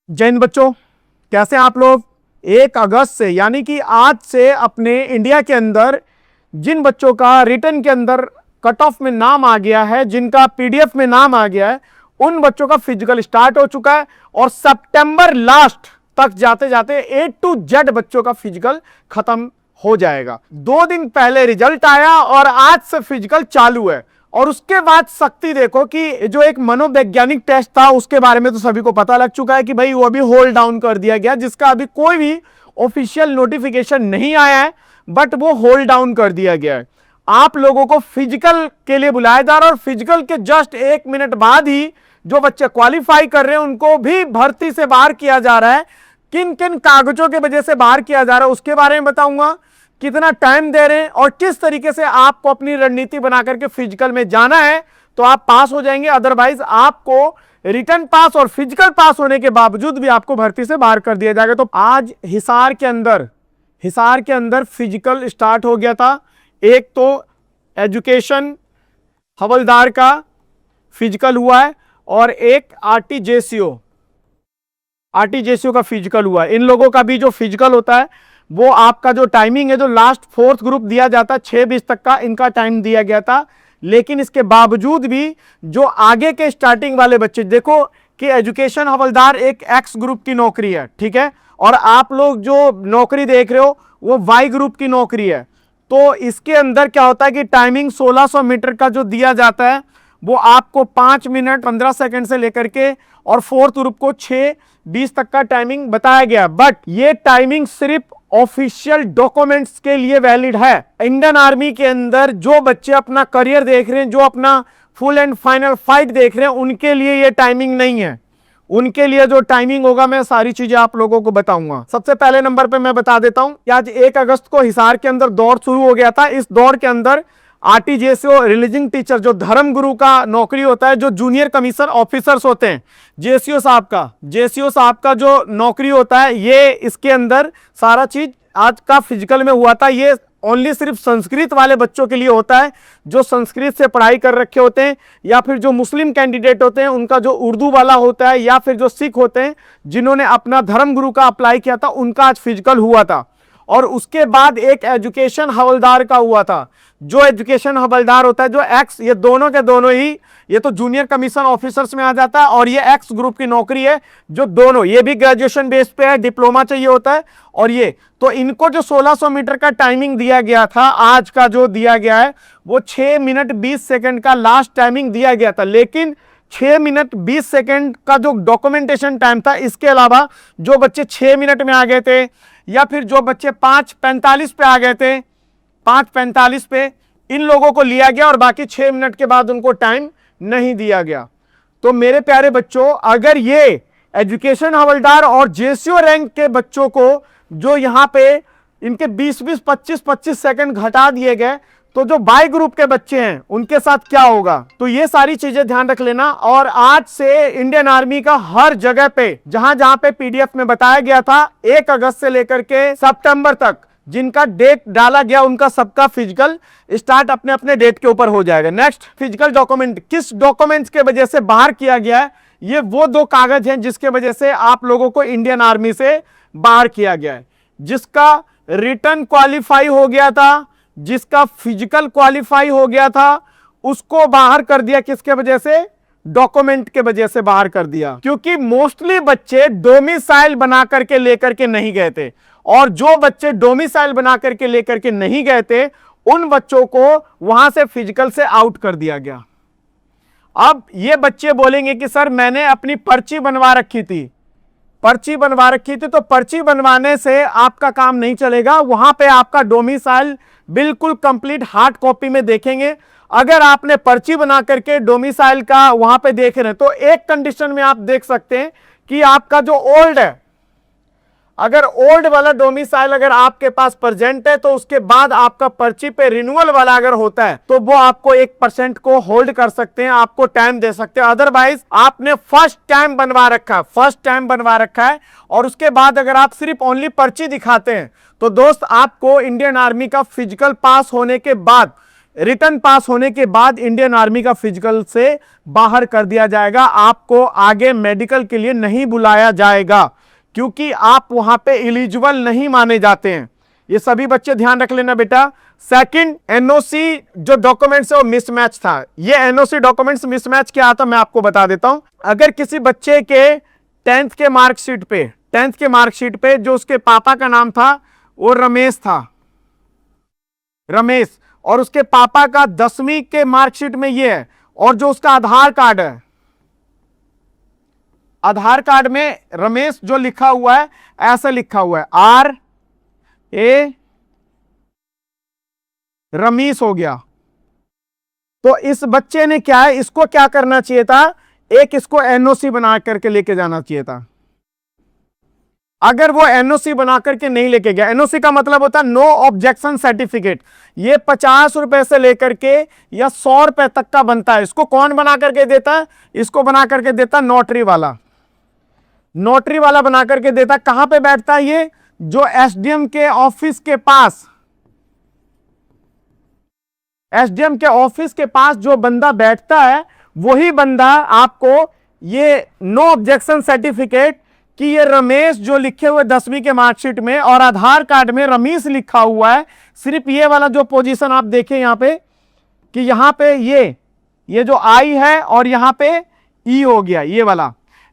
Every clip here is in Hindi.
जय हिंद बच्चों, कैसे हैं आप लोग। 1 अगस्त से यानी कि आज से अपने इंडिया के अंदर जिन बच्चों का रिटर्न के अंदर कट ऑफ में नाम आ गया है, जिनका पीडीएफ में नाम आ गया है, उन बच्चों का फिजिकल स्टार्ट हो चुका है और सितंबर लास्ट तक जाते जाते A to Z बच्चों का फिजिकल खत्म हो जाएगा। 2 दिन पहले रिजल्ट आया और आज से फिजिकल चालू है। और उसके बाद शक्ति देखो कि जो एक मनोवैज्ञानिक टेस्ट था उसके बारे में तो सभी को पता लग चुका है कि भाई वो अभी होल्ड डाउन कर दिया गया, जिसका अभी कोई भी ऑफिशियल नोटिफिकेशन नहीं आया है, बट वो होल्ड डाउन कर दिया गया है। आप लोगों को फिजिकल के लिए बुलाया जा रहा है और फिजिकल के जस्ट 1 मिनट बाद ही जो बच्चे क्वालिफाई कर रहे हैं उनको भी भर्ती से बाहर किया जा रहा है। किन किन कागजों की वजह से बाहर किया जा रहा है उसके बारे में बताऊंगा, कितना टाइम दे रहे हैं और किस तरीके से आपको अपनी रणनीति बना करके फिजिकल में जाना है तो आप पास हो जाएंगे। अदरवाइज आपको रिटर्न पास और फिजिकल पास होने के बावजूद भी आपको भर्ती से बाहर कर दिया जाएगा। तो आज हिसार के अंदर फिजिकल स्टार्ट हो गया था। एक तो एजुकेशन हवलदार का फिजिकल हुआ है और एक आरटीजेसीओ का फिजिकल हुआ है। इन लोगों का भी जो फिजिकल होता है वो आपका जो टाइमिंग है, जो लास्ट 4th ग्रुप दिया जाता है 6:20 तक का इनका टाइम दिया गया था। लेकिन इसके बावजूद भी जो आगे के स्टार्टिंग वाले बच्चे, देखो कि एजुकेशन हवलदार एक X ग्रुप की नौकरी है, ठीक है, और आप लोग जो नौकरी देख रहे हो वो Y ग्रुप की नौकरी है। तो इसके अंदर क्या होता है कि टाइमिंग 1600 मीटर का जो दिया जाता है वो आपको 5 मिनट 15 सेकंड से लेकर के और 4th ग्रुप को 6:20 तक का टाइमिंग बताया गया। बट ये टाइमिंग सिर्फ ऑफिशियल डॉक्यूमेंट्स के लिए वैलिड है। इंडियन आर्मी के अंदर जो बच्चे अपना करियर देख रहे हैं, जो अपना फुल एंड फाइनल फाइट देख रहे हैं, उनके लिए ये टाइमिंग नहीं है। उनके लिए जो टाइमिंग होगा मैं सारी चीजें आप लोगों को बताऊंगा। सबसे पहले नंबर पे मैं बता देता हूं कि आज 1 अगस्त को हिसार के अंदर दौड़ शुरू हो गया था। इस दौड़ के अंदर आरटीजेसीओ रिलीजिंग टीचर जो धर्म गुरु का नौकरी होता है, जो जूनियर कमीशन ऑफिसर्स होते हैं, जेसीओ साहब का जो नौकरी होता है, ये इसके अंदर सारा चीज आज का फिजिकल में हुआ था। ये ओनली सिर्फ संस्कृत वाले बच्चों के लिए होता है जो संस्कृत से पढ़ाई कर रखे होते हैं, या फिर जो मुस्लिम कैंडिडेट होते हैं उनका जो उर्दू वाला होता है, या फिर जो सिख होते हैं जिन्होंने अपना धर्म गुरु का अप्लाई किया था, उनका आज फिजिकल हुआ था। और उसके बाद एक एजुकेशन हवलदार का हुआ था। जो एजुकेशन हवलदार होता है, जो एक्स, ये दोनों के दोनों ही, ये तो जूनियर कमीशन ऑफिसर्स में आ जाता है और ये एक्स ग्रुप की नौकरी है, जो दोनों, ये भी ग्रेजुएशन बेस पे है, डिप्लोमा चाहिए होता है। और ये तो इनको जो 1600 मीटर का टाइमिंग दिया गया था, आज का जो दिया गया है वो 6 मिनट 20 सेकंड का लास्ट टाइमिंग दिया गया था। लेकिन 6 मिनट 20 सेकंड का जो डॉक्यूमेंटेशन टाइम था, इसके अलावा जो बच्चे 6 मिनट में आ गए थे, या फिर जो बच्चे 5:45 पे आ गए थे, 5:45 पे, इन लोगों को लिया गया और बाकी 6 मिनट के बाद उनको टाइम नहीं दिया गया। तो मेरे प्यारे बच्चों, अगर ये एजुकेशन हवलदार और जेसीओ रैंक के बच्चों को जो यहां पे इनके 20-20 25-25 सेकंड घटा दिए गए, तो जो बाई ग्रुप के बच्चे हैं उनके साथ क्या होगा। तो ये सारी चीजें ध्यान रख लेना। और आज से इंडियन आर्मी का हर जगह पे जहां जहां पे पीडीएफ में बताया गया था 1 अगस्त से लेकर के सितंबर तक जिनका डेट डाला गया, उनका सबका फिजिकल स्टार्ट अपने अपने डेट के ऊपर हो जाएगा। नेक्स्ट, फिजिकल डॉक्यूमेंट किस डॉक्यूमेंट्स के वजह से बाहर किया गया है, ये वो 2 कागज हैं जिसके वजह से आप लोगों को इंडियन आर्मी से बाहर किया गया है। जिसका रिटर्न क्वालिफाई हो गया था, जिसका फिजिकल क्वालिफाई हो गया था, उसको बाहर कर दिया। किसके वजह से? डॉक्यूमेंट के वजह से बाहर कर दिया। क्योंकि मोस्टली बच्चे डोमिसाइल बना करके लेकर के नहीं गए थे, और जो बच्चे डोमिसाइल बना करके लेकर के नहीं गए थे उन बच्चों को वहां से फिजिकल से आउट कर दिया गया। अब ये बच्चे बोलेंगे कि सर मैंने अपनी पर्ची बनवा रखी थी, तो पर्ची बनवाने से आपका काम नहीं चलेगा। वहां पे आपका डोमिसाइल बिल्कुल कंप्लीट हार्ड कॉपी में देखेंगे। अगर आपने पर्ची बना करके डोमिसाइल का वहां पे देख रहे हैं तो एक कंडीशन में आप देख सकते हैं कि आपका जो ओल्ड है, अगर ओल्ड वाला डोमिसाइल अगर आपके पास प्रेजेंट है, तो उसके बाद आपका पर्ची पे रिन्यूअल वाला अगर होता है तो वो आपको 1% को होल्ड कर सकते हैं, आपको टाइम दे सकते हैं। अदरवाइज आपने फर्स्ट टाइम बनवा रखा है और उसके बाद अगर आप सिर्फ ओनली पर्ची दिखाते हैं तो दोस्त आपको इंडियन आर्मी का फिजिकल पास होने के बाद रिटर्न पास होने के बाद इंडियन आर्मी का फिजिकल से बाहर कर दिया जाएगा। आपको आगे मेडिकल के लिए नहीं बुलाया जाएगा क्योंकि आप वहां पे एलिजिबल नहीं माने जाते हैं। ये सभी बच्चे ध्यान रख लेना बेटा। सेकंड, एनओसी जो डॉक्यूमेंट्स है वो मिसमैच था। ये एनओसी डॉक्यूमेंट्स मिसमैच क्या आता मैं आपको बता देता हूं। अगर किसी बच्चे के 10th के मार्कशीट पे जो उसके पापा का नाम था वो रमेश था, रमेश, और उसके पापा का 10वीं के मार्कशीट में ये है, और जो उसका आधार कार्ड है, आधार कार्ड में रमेश जो लिखा हुआ है ऐसा लिखा हुआ है RA रमीश हो गया। तो इस बच्चे ने क्या है, इसको क्या करना चाहिए था, एक इसको एनओसी बना करके लेके जाना चाहिए था। अगर वो एनओसी बना करके नहीं लेके गया, एनओसी का मतलब होता है नो ऑब्जेक्शन सर्टिफिकेट। ये 50 रुपए से लेकर के या 100 रुपए तक का बनता है। इसको कौन बना करके देता है, इसको बना करके देता नोटरी वाला, नोटरी वाला बना करके देता। कहां पे बैठता है ये, जो एसडीएम के ऑफिस के पास, एसडीएम के ऑफिस के पास जो बंदा बैठता है वही बंदा आपको ये नो ऑब्जेक्शन सर्टिफिकेट कि ये रमेश जो लिखे हुए 10वीं के मार्कशीट में और आधार कार्ड में रमेश लिखा हुआ है, सिर्फ ये वाला जो पोजीशन आप देखें यहां पे कि यहां पे ये जो आई है और यहां पे ई हो गया, ये वाला,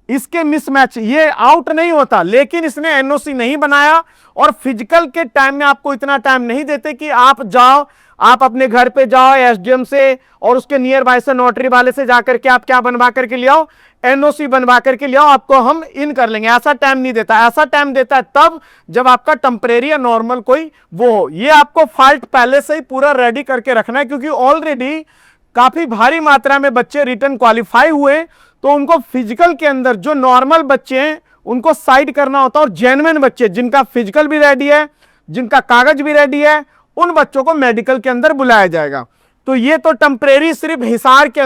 इसके मिसमैच, ये आउट नहीं होता। लेकिन इसने एनओसी नहीं बनाया और फिजिकल के टाइम में आपको इतना टाइम नहीं देते कि आप जाओ, आप अपने घर पे जाओ एसडीएम से और उसके नियर बाय से नोटरी वाले से जाकर के आप क्या बनवा करके ले आओ, एनओसी बनवा करके ले आओ, आपको हम इन कर लेंगे। ऐसा टाइम नहीं देता। ऐसा टाइम देता है तब जब आपका टेम्परेरी या नॉर्मल कोई वो हो। ये आपको फाल्ट पहले से ही पूरा रेडी करके रखना है क्योंकि ऑलरेडी काफी भारी मात्रा में बच्चे रिटर्न क्वालिफाई हुए, तो उनको फिजिकल के अंदर जो नॉर्मल बच्चे हैं उनको साइड करना होता है, और जेन्युइन बच्चे जिनका फिजिकल भी रेडी है, जिनका कागज भी रेडी है, उन बच्चों को मेडिकल के अंदर बुलाया जाएगा। तो ये तो टेम्परेरी सिर्फ हिसार के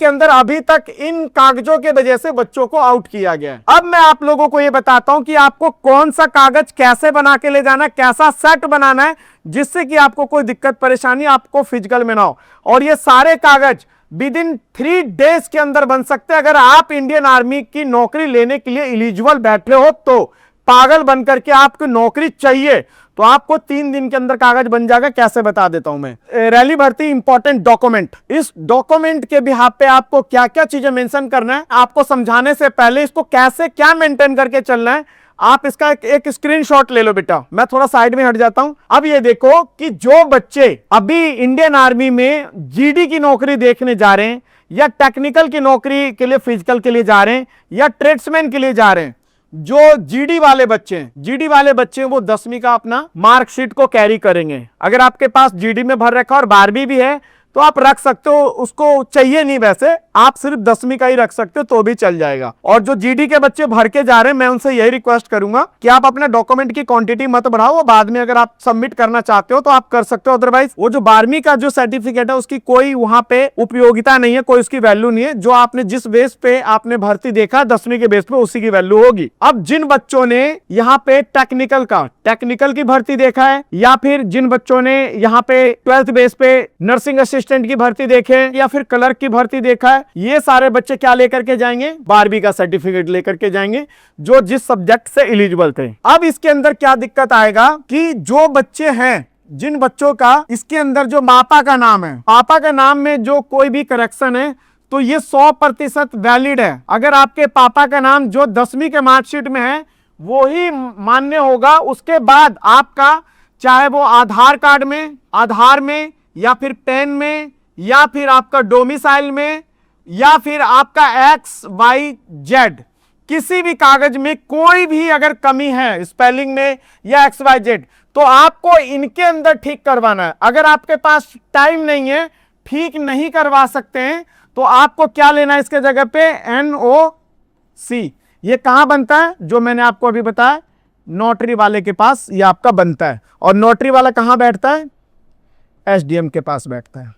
अंदर अभी तक इन कागजों के वजह से बच्चों को आउट किया गया है। अब मैं आप लोगों को ये बताता हूं कि आपको कौन सा कागज कैसे बना के ले जाना है, कैसा सेट बनाना है जिससे कि आपको कोई दिक्कत परेशानी आपको फिजिकल में ना हो। और ये सारे कागज विद इन 3 डेज के अंदर बन सकते हैं। अगर आप इंडियन आर्मी की नौकरी लेने के लिए एलिजिबल बैठे हो तो पागल बनकर के आपको नौकरी चाहिए तो आपको 3 दिन के अंदर कागज बन जाएगा। कैसे बता देता हूं मैं। रैली भर्ती इंपॉर्टेंट डॉक्यूमेंट, इस डॉक्यूमेंट के बिहाफ पे आपको क्या क्या चीजें मेंशन करना है, आपको समझाने से पहले इसको कैसे क्या मेंटेन करके चलना है, आप इसका एक स्क्रीनशॉट ले लो बेटा। मैं थोड़ा साइड में हट जाता हूं। अब ये देखो कि जो बच्चे अभी इंडियन आर्मी में जीडी की नौकरी देखने जा रहे हैं या टेक्निकल की नौकरी के लिए फिजिकल के लिए जा रहे हैं या ट्रेड्समैन के लिए जा रहे हैं, जो जीडी वाले बच्चे वो 10वीं का अपना मार्कशीट को कैरी करेंगे। अगर आपके पास जीडी में भर रखा और 12वीं भी है तो आप रख सकते हो, उसको चाहिए नहीं, वैसे आप सिर्फ 10वीं का ही रख सकते हो तो भी चल जाएगा। और जो जीडी के बच्चे भर के जा रहे हैं मैं उनसे यही रिक्वेस्ट करूंगा कि आप अपने डॉक्यूमेंट की क्वांटिटी मत बढ़ाओ, वो बाद में अगर आप सबमिट करना चाहते हो तो आप कर सकते हो। अदरवाइज वो जो 12वीं का जो सर्टिफिकेट है उसकी कोई वहां पे उपयोगिता नहीं है, कोई उसकी वैल्यू नहीं है। जो आपने जिस बेस पे आपने भर्ती देखा 10वीं के बेस पे उसी की वैल्यू होगी। अब जिन बच्चों ने यहाँ पे टेक्निकल की भर्ती देखा है या फिर जिन बच्चों ने यहाँ पे 12th बेस पे नर्सिंग असिस्टेंट की भर्ती देखे या फिर क्लर्क की भर्ती देखा है, ये सारे बच्चे क्या लेकर के जाएंगे, 12वीं का सर्टिफिकेट लेकर के जाएंगे जो जिस सब्जेक्ट से एलिजिबल थे। अब इसके अंदर क्या दिक्कत आएगा कि जो बच्चे हैं, जिन बच्चों का इसके अंदर जो पापा का नाम है, पापा का नाम में जो कोई भी करेक्शन है तो ये 100% वैलिड है। अगर आपके पापा का नाम जो 10वीं के मार्कशीट में है वो ही मान्य होगा। उसके बाद आपका चाहे वो आधार कार्ड में, आधार में या फिर पैन में या फिर आपका डोमिसाइल में या फिर आपका XYZ किसी भी कागज में कोई भी अगर कमी है स्पेलिंग में या XYZ तो आपको इनके अंदर ठीक करवाना है। अगर आपके पास टाइम नहीं है, ठीक नहीं करवा सकते हैं तो आपको क्या लेना है इसके जगह पे, NOC। ये कहां बनता है, जो मैंने आपको अभी बताया नोटरी वाले के पास ये आपका बनता है। और नोटरी वाला कहां बैठता है, एसडीएम के पास बैठता है।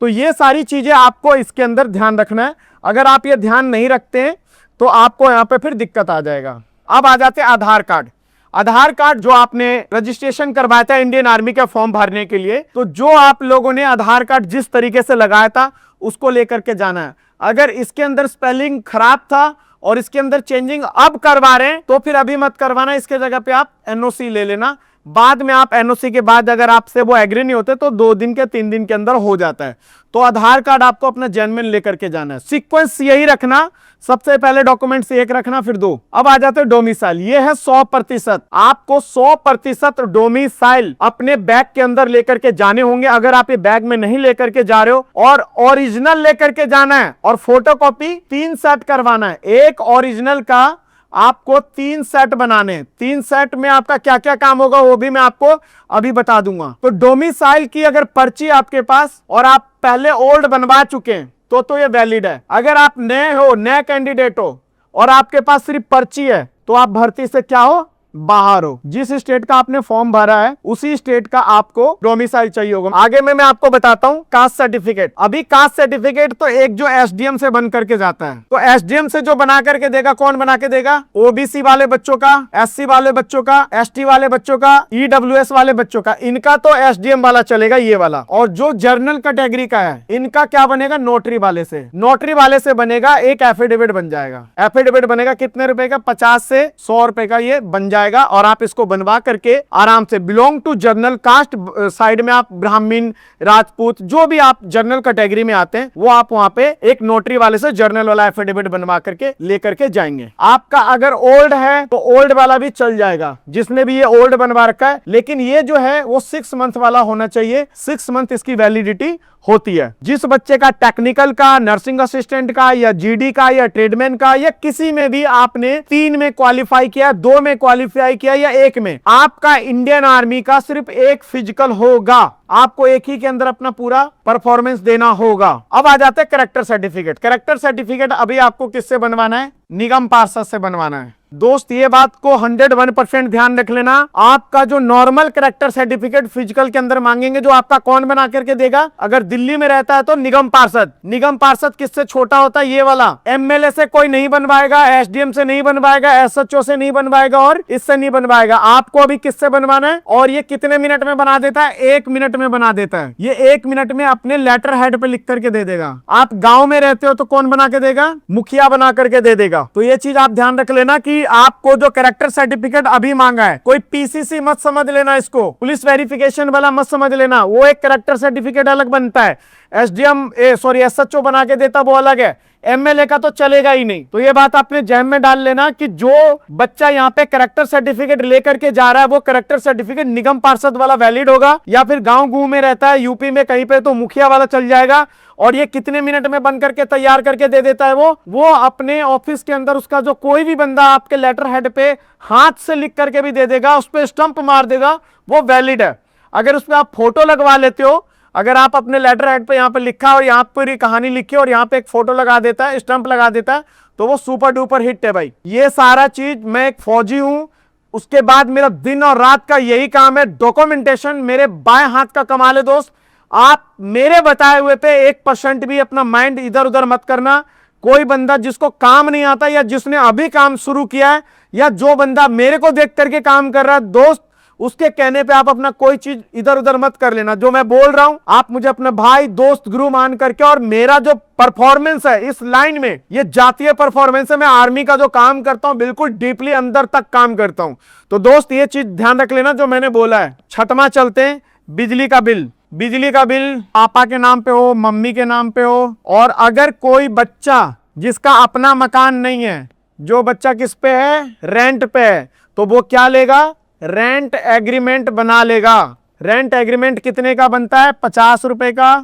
तो ये सारी चीजें आपको इसके अंदर ध्यान रखना है। अगर आप ये ध्यान नहीं रखते हैं तो आपको यहां पे फिर दिक्कत आ जाएगा। अब आ जाते हैं आधार कार्ड। आधार कार्ड जो आपने रजिस्ट्रेशन करवाया था इंडियन आर्मी का फॉर्म भरने के लिए, तो जो आप लोगों ने आधार कार्ड जिस तरीके से लगाया था उसको लेकर के जाना है। अगर इसके अंदर स्पेलिंग खराब था और इसके अंदर चेंजिंग अब करवा रहे हैं तो फिर अभी मत करवाना, इसके जगह पे आप एनओसी ले लेना। बाद में आप एनओसी के बाद अगर आपसे वो एग्री नहीं होते तो 2 दिन के 3 दिन के अंदर हो जाता है। तो आधार कार्ड आपको अपना जेन्युइन लेकर के जाना है। सीक्वेंस यही रखना, सबसे पहले डॉक्यूमेंट्स 1 रखना, फिर 2। अब आ जाते हैं डोमिसाइल। ये है 100%। आपको 100% डोमिसाइल अपने बैग के अंदर लेकर के जाने होंगे। अगर आप ये बैग में नहीं लेकर के जा रहे हो और ओरिजिनल लेकर के जाना है और फोटोकॉपी 3 सेट करवाना है। एक ओरिजिनल का आपको 3 सेट बनाने हैं। 3 सेट में आपका क्या क्या काम होगा वो भी मैं आपको अभी बता दूंगा। तो डोमिसाइल की अगर पर्ची आपके पास और आप पहले ओल्ड बनवा चुके हैं तो ये वैलिड है। अगर आप नए हो, नए कैंडिडेट हो और आपके पास सिर्फ पर्ची है तो आप भर्ती से क्या हो, बाहर हो। जिस स्टेट का आपने फॉर्म भरा है उसी स्टेट का आपको डोमिसाइल चाहिए होगा। आगे में मैं आपको बताता हूं कास्ट सर्टिफिकेट। अभी कास्ट सर्टिफिकेट तो एक जो एसडीएम से बन करके जाता है, तो एसडीएम से जो बना करके देगा, कौन बना के देगा, ओबीसी वाले बच्चों का, एससी वाले बच्चों का, एसटी वाले बच्चों का, ईडब्ल्यूएस वाले बच्चों का, इनका तो एसडीएम वाला चलेगा ये वाला। और जो जनरल कैटेगरी का है इनका क्या बनेगा, नोटरी वाले से। नोटरी वाले से बनेगा एक एफिडेविट बन जाएगा। एफिडेविट बनेगा कितने रुपए का, 50 से 100 रुपए का ये बन जाएगा। और आप इसको बनवा करके आराम से belong to general caste, side में आप ब्राह्मण, राजपूत, जो भी आप जनरल कैटेगरी में आते हैं वो आप वहां पे एक नोटरी वाले से जनरल वाला एफिडेविट बनवा करके लेकर के जाएंगे। आपका अगर ओल्ड है तो ओल्ड वाला भी चल जाएगा, जिसने भी ये ओल्ड बनवा रखा है। लेकिन ये जो है वो 6 मंथ वाला होना चाहिए। 6 मंथ इसकी वैलिडिटी होती है। जिस बच्चे का टेक्निकल का, नर्सिंग असिस्टेंट का या जीडी का या ट्रेडमैन का या किसी में भी आपने 3 में क्वालिफाई किया, 2 में क्वालिफाई किया या 1 में, आपका इंडियन आर्मी का सिर्फ एक फिजिकल होगा। आपको एक ही के अंदर अपना पूरा परफॉर्मेंस देना होगा। अब आ जाते हैं कैरेक्टर सर्टिफिकेट। कैरेक्टर सर्टिफिकेट अभी आपको किससे बनवाना है, निगम पार्षद से बनवाना है। दोस्त ये बात को 101% ध्यान रख लेना। आपका जो नॉर्मल कैरेक्टर सर्टिफिकेट फिजिकल के अंदर मांगेंगे, जो आपका कौन बना करके देगा, अगर दिल्ली में रहता है तो निगम पार्षद। निगम पार्षद किससे छोटा होता है, ये वाला। एमएलए से कोई नहीं बनवाएगा, एसडीएम से नहीं बनवाएगा, एसएचओ से नहीं बनवाएगा और इससे नहीं बनवाएगा। आपको अभी किससे बनवाना है, और ये कितने मिनट में बना देता है, 1 मिनट में बना देता है। ये 1 मिनट में अपने लेटर हेड पे लिख करके दे देगा। आप गांव में रहते हो तो कौन बना के देगा, मुखिया बना करके दे देगा। तो ये चीज आप ध्यान रख लेना कि आपको जो कैरेक्टर सर्टिफिकेट अभी मांगा है, कोई पीसीसी मत समझ लेना, इसको पुलिस वेरिफिकेशन वाला मत समझ लेना। वो एक कैरेक्टर सर्टिफिकेट अलग बनता है। एसडीएम एसएचओ बना के देता वो अलग है, एमएलए का तो चलेगा ही नहीं। तो ये बात आपने जहन में डाल लेना कि जो बच्चा यहाँ पे कैरेक्टर सर्टिफिकेट लेकर के जा रहा है वो कैरेक्टर सर्टिफिकेट निगम पार्षद वाला वैलिड होगा, या फिर गांव में रहता है यूपी में कहीं पे तो मुखिया वाला चल जाएगा। और ये कितने मिनट में बन करके तैयार करके दे देता है, वो अपने ऑफिस के अंदर उसका जो कोई भी बंदा आपके लेटर हेड पे हाथ से लिख करके भी दे देगा, उस पर स्टंप मार देगा, वो वैलिड है। अगर उस पर आप फोटो लगवा लेते हो, अगर आप अपने लेटर हेड पे यहाँ पे लिखा और यहाँ पर कहानी लिखी और यहाँ पे एक फोटो लगा देता है, स्टंप लगा देता है, तो वो सुपर डुपर हिट है भाई। ये सारा चीज, मैं एक फौजी हूं, उसके बाद मेरा दिन और रात का यही काम है, डॉक्यूमेंटेशन मेरे बाएं हाथ का कमाल है। दोस्त आप मेरे बताए हुए पे 1% भी अपना माइंड इधर उधर मत करना। कोई बंदा जिसको काम नहीं आता या जिसने अभी काम शुरू किया है या जो बंदा मेरे को देख करके काम कर रहा है, दोस्त उसके कहने पे आप अपना कोई चीज इधर उधर मत कर लेना। जो मैं बोल रहा हूं आप मुझे अपना भाई, दोस्त, गुरु मान करके, और मेरा जो परफॉर्मेंस है इस लाइन में, ये जातीय परफॉर्मेंस है। मैं आर्मी का जो काम करता हूं बिल्कुल डीपली अंदर तक काम करता हूं। तो दोस्त ये चीज ध्यान रख लेना जो मैंने बोला है। छठवां चलते हैं, बिजली का बिल। बिजली का बिल पापा के नाम पे हो, मम्मी के नाम पे हो, और अगर कोई बच्चा जिसका अपना मकान नहीं है, जो बच्चा किस पे है, रेंट पे है, तो वो क्या लेगा, रेंट एग्रीमेंट बना लेगा। रेंट एग्रीमेंट कितने का बनता है, 50 रुपए का,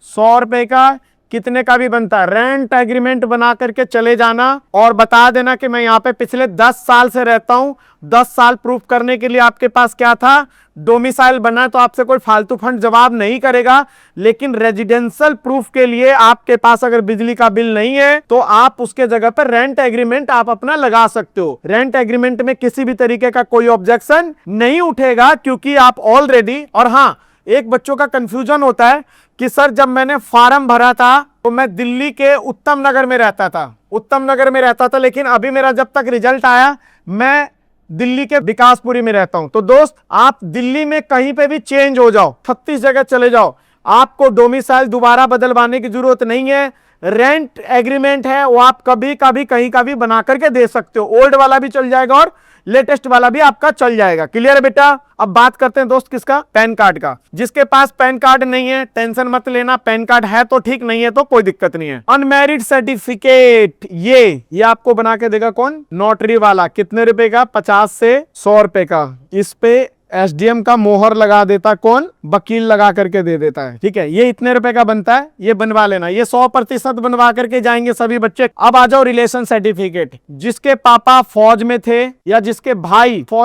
100 रुपए का, कितने का भी बनता है। रेंट एग्रीमेंट बना करके चले जाना और बता देना कि मैं यहाँ पे पिछले 10 साल से रहता हूँ। 10 साल प्रूफ करने के लिए आपके पास क्या था, डोमिसाइल बना है, तो आपसे कोई फालतू फंड जवाब नहीं करेगा। लेकिन रेजिडेंशियल प्रूफ के लिए आपके पास अगर बिजली का बिल नहीं है तो आप उसके जगह पर रेंट एग्रीमेंट आप अपना लगा सकते हो। रेंट एग्रीमेंट में किसी भी तरीके का कोई ऑब्जेक्शन नहीं उठेगा, क्योंकि आप ऑलरेडी। और हाँ, एक बच्चों का कंफ्यूजन होता है कि सर जब मैंने फॉर्म भरा था तो मैं दिल्ली के उत्तम नगर में रहता था, लेकिन अभी मेरा जब तक रिजल्ट आया मैं दिल्ली के विकासपुरी में रहता हूं। तो दोस्त, आप दिल्ली में कहीं पे भी चेंज हो जाओ, 36 जगह चले जाओ, आपको डोमिसाइल दोबारा बदलवाने की जरूरत नहीं है। रेंट एग्रीमेंट है, वो आप कभी कभी कहीं का भी बना करके दे सकते हो। ओल्ड वाला भी चल जाएगा और लेटेस्ट वाला भी आपका चल जाएगा। क्लियर है बेटा? अब बात करते हैं दोस्त किसका? पैन कार्ड का। जिसके पास पैन कार्ड नहीं है टेंशन मत लेना, पैन कार्ड है तो ठीक, नहीं है तो कोई दिक्कत नहीं है। अनमैरिड सर्टिफिकेट, ये आपको बना के देगा कौन? नोटरी वाला। कितने रुपए का? 50 से 100 रुपए का। इस पे एसडीएम का मोहर लगा देता कौन? वकील लगा करके दे देता है। ठीक है, ये इतने रुपए का बनता है, ये बनवा लेना। ये 100% बनवा करके जाएंगे सभी बच्चे। अब आ जाओ रिलेशन सर्टिफिकेट। जिसके पापा फौज में थे या जिसके भाई फौज